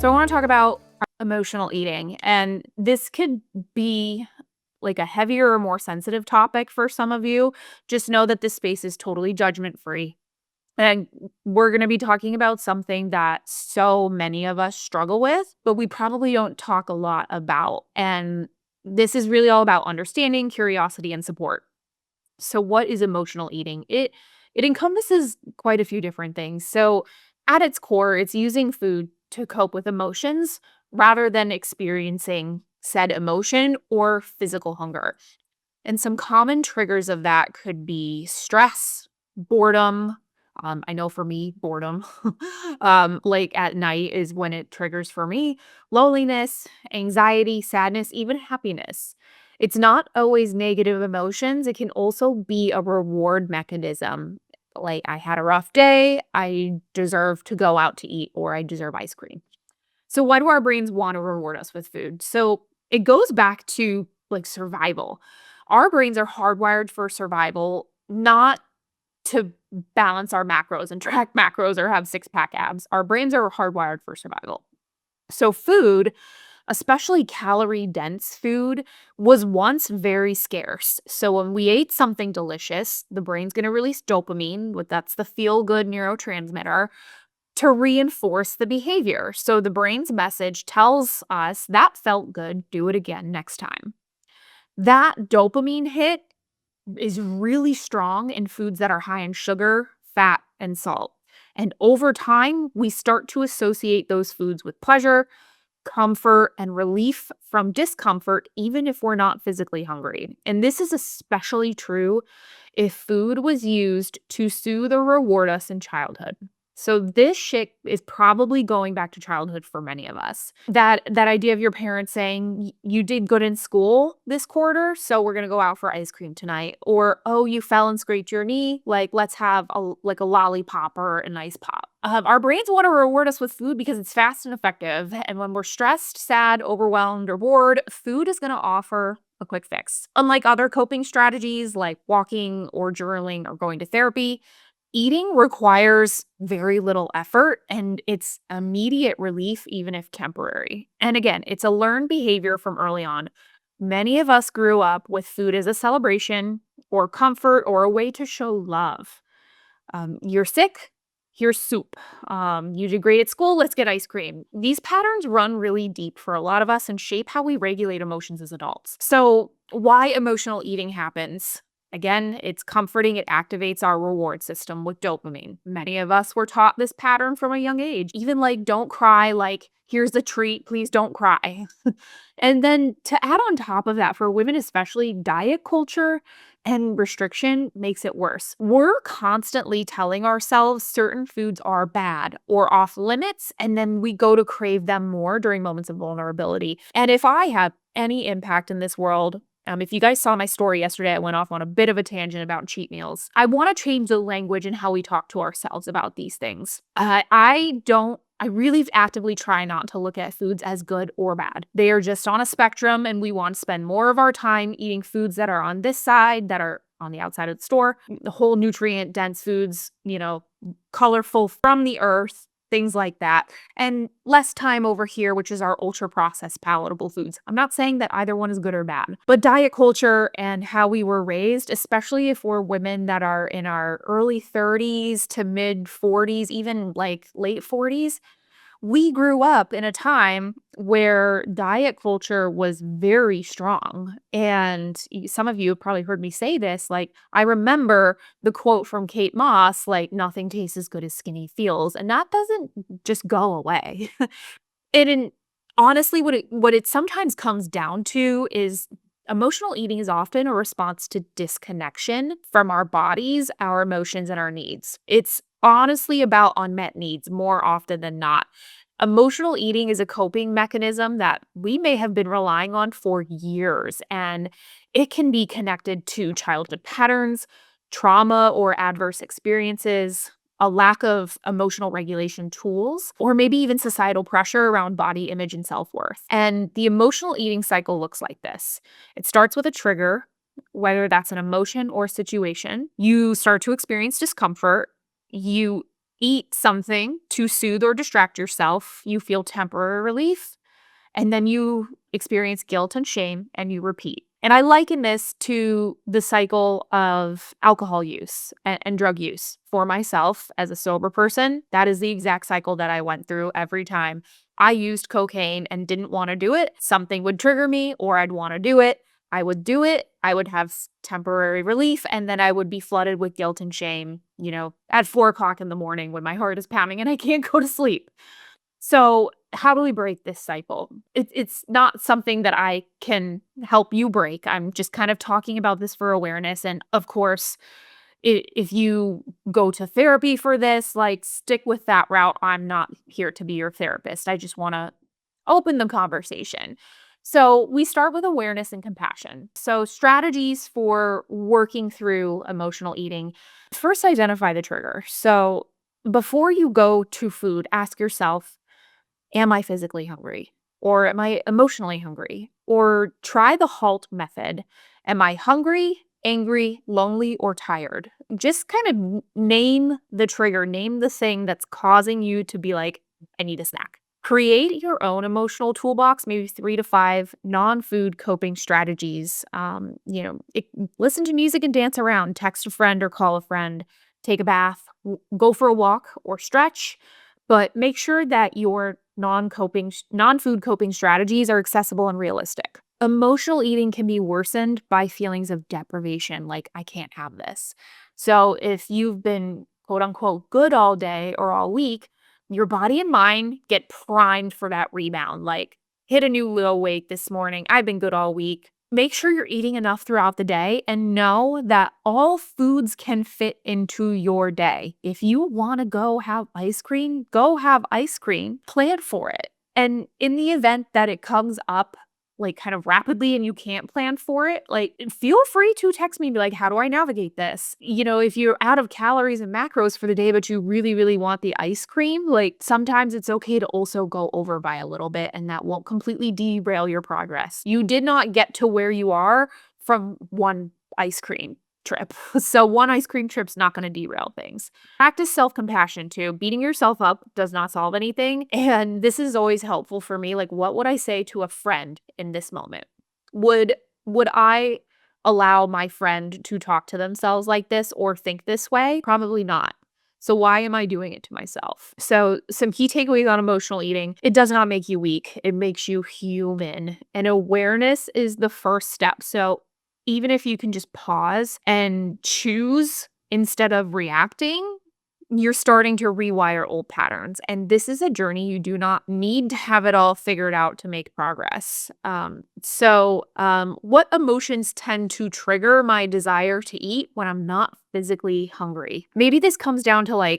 So I want to talk about emotional eating, and this could be like a heavier or more sensitive topic for some of you. Just know that this space is totally judgment free. And we're going to be talking about something that so many of us struggle with, but we probably don't talk a lot about. And this is really all about understanding, curiosity, and support. So what is emotional eating? It encompasses quite a few different things. So at its core, it's using food to cope with emotions rather than experiencing said emotion or physical hunger. And some common triggers of that could be stress, boredom. I know for me, boredom, like at night is when it triggers for me, loneliness, anxiety, sadness, even happiness. It's not always negative emotions. It can also be a reward mechanism. Like, I had a rough day, I deserve to go out to eat, or I deserve ice cream. So why do our brains want to reward us with food? So it goes back to like survival. Our brains are hardwired for survival, not to balance our macros and track macros or have six-pack abs. Our brains are hardwired for survival. So food, especially calorie dense food, was once very scarce. So when we ate something delicious, the brain's going to release dopamine, that's the feel good neurotransmitter, to reinforce the behavior. So the brain's message tells us that felt good, do it again next time. That dopamine hit is really strong in foods that are high in sugar, fat, and salt. And over time, we start to associate those foods with pleasure, comfort, and relief from discomfort, even if we're not physically hungry. And this is especially true if food was used to soothe or reward us in childhood. So this shit is probably going back to childhood for many of us. That idea of your parents saying, You did good in school this quarter, so we're going to go out for ice cream tonight," or "Oh, you fell and scraped your knee, like let's have a lollipop or an ice pop." Our brains want to reward us with food because it's fast and effective, and when we're stressed, sad, overwhelmed, or bored, food is going to offer a quick fix. Unlike other coping strategies like walking or journaling or going to therapy, eating requires very little effort and it's immediate relief, even if temporary. And again, it's a learned behavior from early on. Many of us grew up with food as a celebration or comfort or a way to show love. You're sick? Here's soup. You did great at school? Let's get ice cream. These patterns run really deep for a lot of us and shape how we regulate emotions as adults. So, why emotional eating happens? Again, it's comforting. It activates our reward system with dopamine. Many of us were taught this pattern from a young age. Even like, don't cry, like, here's a treat, please don't cry. And then to add on top of that, for women especially, diet culture and restriction makes it worse. We're constantly telling ourselves certain foods are bad or off limits, and then we go to crave them more during moments of vulnerability. And if I have any impact in this world, if you guys saw my story yesterday, I went off on a bit of a tangent about cheat meals. I want to change the language and how we talk to ourselves about these things. I really actively try not to look at foods as good or bad. They are just on a spectrum, and we want to spend more of our time eating foods that are on this side, that are on the outside of the store, the whole nutrient dense foods, colorful from the earth, things like that, and less time over here, which is our ultra processed palatable foods. I'm not saying that either one is good or bad, but diet culture and how we were raised, especially if we're women that are in our early 30s to mid 40s, even like late 40s, we grew up in a time where diet culture was very strong. And some of you have probably heard me say this. Like, I remember the quote from Kate Moss, like, "Nothing tastes as good as skinny feels." And that doesn't just go away. And honestly, what it sometimes comes down to is emotional eating is often a response to disconnection from our bodies, our emotions, and our needs. It's honestly about unmet needs more often than not. Emotional eating is a coping mechanism that we may have been relying on for years, and it can be connected to childhood patterns, trauma or adverse experiences, a lack of emotional regulation tools, or maybe even societal pressure around body image and self worth. And the emotional eating cycle looks like this: it starts with a trigger, whether that's an emotion or situation. You start to experience discomfort. You eat something to soothe or distract yourself, you feel temporary relief, and then you experience guilt and shame and you repeat. And I liken this to the cycle of alcohol use and drug use. For myself as a sober person, that is the exact cycle that I went through every time I used cocaine and didn't want to do it. Something would trigger me or I'd want to do it. I would do it. I would have temporary relief and then I would be flooded with guilt and shame, at 4 o'clock in the morning when my heart is pounding and I can't go to sleep. So, how do we break this cycle? It's not something that I can help you break. I'm just kind of talking about this for awareness. And of course, if you go to therapy for this, like stick with that route. I'm not here to be your therapist. I just want to open the conversation. So, we start with awareness and compassion. So, strategies for working through emotional eating. First, identify the trigger. So, before you go to food, ask yourself, am I physically hungry? Or am I emotionally hungry? Or try the HALT method. Am I hungry, angry, lonely, or tired? Just kind of name the trigger, name the thing that's causing you to be like, I need a snack. Create your own emotional toolbox, maybe 3 to 5 non-food coping strategies. Listen to music and dance around, text a friend or call a friend, take a bath, go for a walk or stretch, but make sure that your non-food coping strategies are accessible and realistic. Emotional eating can be worsened by feelings of deprivation, like I can't have this. So if you've been quote unquote good all day or all week, your body and mind get primed for that rebound. Like, hit a new low weight this morning. I've been good all week. Make sure you're eating enough throughout the day and know that all foods can fit into your day. If you want to go have ice cream, go have ice cream. Plan for it. And in the event that it comes up like kind of rapidly and you can't plan for it, like feel free to text me and be like, how do I navigate this? If you're out of calories and macros for the day, but you really, really want the ice cream, like sometimes it's okay to also go over by a little bit and that won't completely derail your progress. You did not get to where you are from one ice cream trip. So one ice cream trip's not going to derail things. Practice self-compassion too. Beating yourself up does not solve anything. And this is always helpful for me. Like, what would I say to a friend in this moment? Would I allow my friend to talk to themselves like this or think this way? Probably not. So why am I doing it to myself? So some key takeaways on emotional eating. It does not make you weak. It makes you human. And awareness is the first step. So even if you can just pause and choose instead of reacting, you're starting to rewire old patterns. And this is a journey. You do not need to have it all figured out to make progress. What emotions tend to trigger my desire to eat when I'm not physically hungry? Maybe this comes down to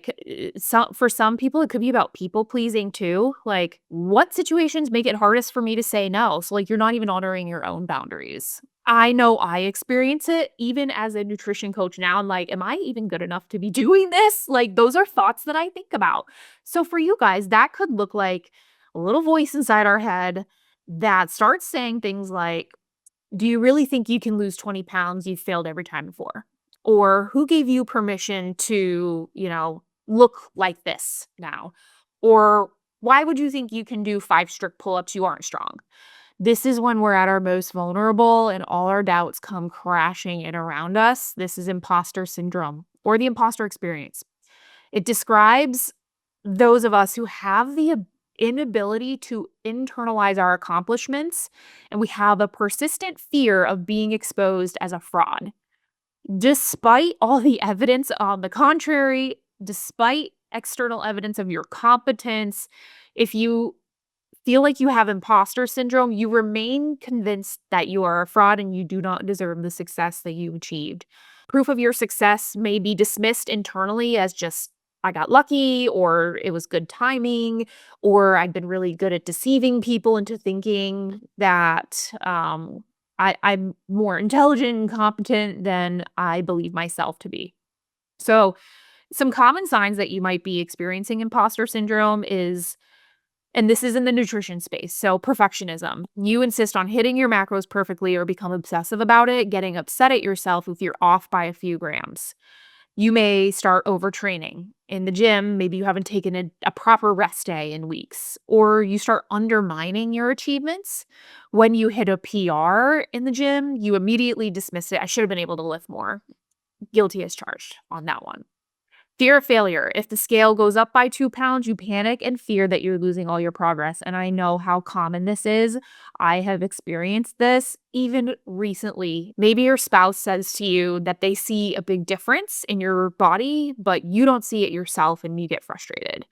for some people, it could be about people pleasing too. Like, what situations make it hardest for me to say no? So, like, you're not even honoring your own boundaries. I know I experience it even as a nutrition coach now. I'm like, am I even good enough to be doing this? Like, those are thoughts that I think about. So for you guys, that could look like a little voice inside our head that starts saying things like, do you really think you can lose 20 pounds? You've failed every time before. Or who gave you permission to, look like this now? Or why would you think you can do 5 strict pull-ups? You aren't strong. This is when we're at our most vulnerable and all our doubts come crashing in around us. This is imposter syndrome or the imposter experience. It describes those of us who have the inability to internalize our accomplishments and we have a persistent fear of being exposed as a fraud. Despite all the evidence on the contrary, despite external evidence of your competence, if you feel like you have imposter syndrome, you remain convinced that you are a fraud and you do not deserve the success that you achieved. Proof of your success may be dismissed internally as just, I got lucky, or it was good timing, or I've been really good at deceiving people into thinking that I'm more intelligent and competent than I believe myself to be. So, some common signs that you might be experiencing imposter syndrome is, and this is in the nutrition space, so perfectionism. You insist on hitting your macros perfectly or become obsessive about it, getting upset at yourself if you're off by a few grams. You may start overtraining in the gym. Maybe you haven't taken a proper rest day in weeks, or you start undermining your achievements. When you hit a PR in the gym, you immediately dismiss it. I should have been able to lift more. Guilty as charged on that one. Fear of failure. If the scale goes up by 2 pounds, you panic and fear that you're losing all your progress. And I know how common this is. I have experienced this even recently. Maybe your spouse says to you that they see a big difference in your body, but you don't see it yourself and you get frustrated.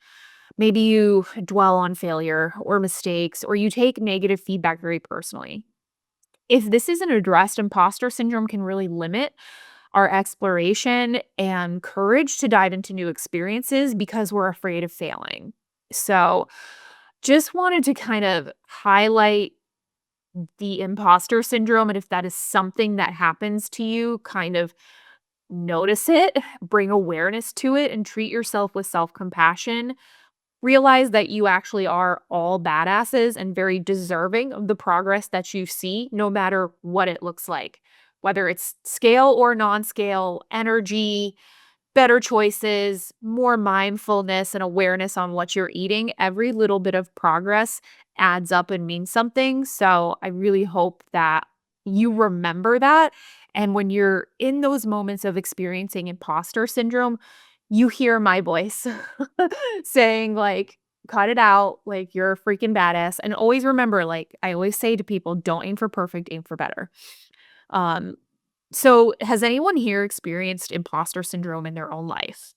Maybe you dwell on failure or mistakes, or you take negative feedback very personally. If this isn't addressed, imposter syndrome can really limit our exploration and courage to dive into new experiences because we're afraid of failing. So, just wanted to kind of highlight the imposter syndrome. And if that is something that happens to you, kind of notice it, bring awareness to it, and treat yourself with self compassion. Realize that you actually are all badasses and very deserving of the progress that you see, no matter what it looks like, whether it's scale or non scale, energy, better choices, more mindfulness and awareness on what you're eating. Every little bit of progress adds up and means something. So I really hope that you remember that. And when you're in those moments of experiencing imposter syndrome, you hear my voice saying, like, cut it out. Like, you're a freaking badass. And always remember, like, I always say to people, don't aim for perfect, aim for better. Um, so, has anyone here experienced imposter syndrome in their own life?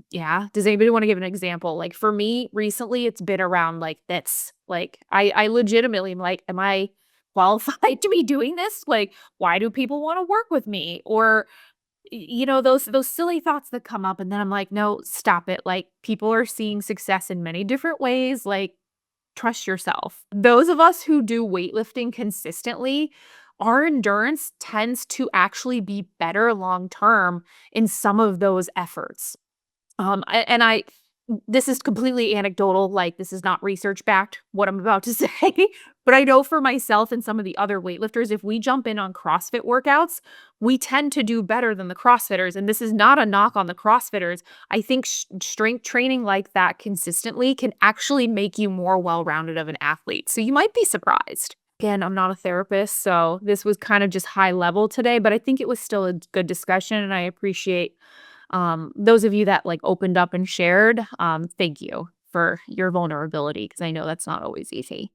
Yeah. Does anybody wanna give an example? Like, for me, recently, it's been around, like, this. Like, I legitimately am like, "Am I qualified to be doing this? Like, why do people wanna work with me?" Or, those silly thoughts that come up, and then I'm like, "No, stop it." Like, people are seeing success in many different ways, like, trust yourself. Those of us who do weightlifting consistently, our endurance tends to actually be better long term in some of those efforts. I this is completely anecdotal, like, this is not research backed, what I'm about to say, but I know for myself and some of the other weightlifters, if we jump in on CrossFit workouts, we tend to do better than the CrossFitters, and this is not a knock on the CrossFitters. I think strength training like that consistently can actually make you more well-rounded of an athlete, so you might be surprised. Again, I'm not a therapist, so this was kind of just high level today, but I think it was still a good discussion, and I appreciate those of you that, like, opened up and shared. Thank you for your vulnerability because I know that's not always easy.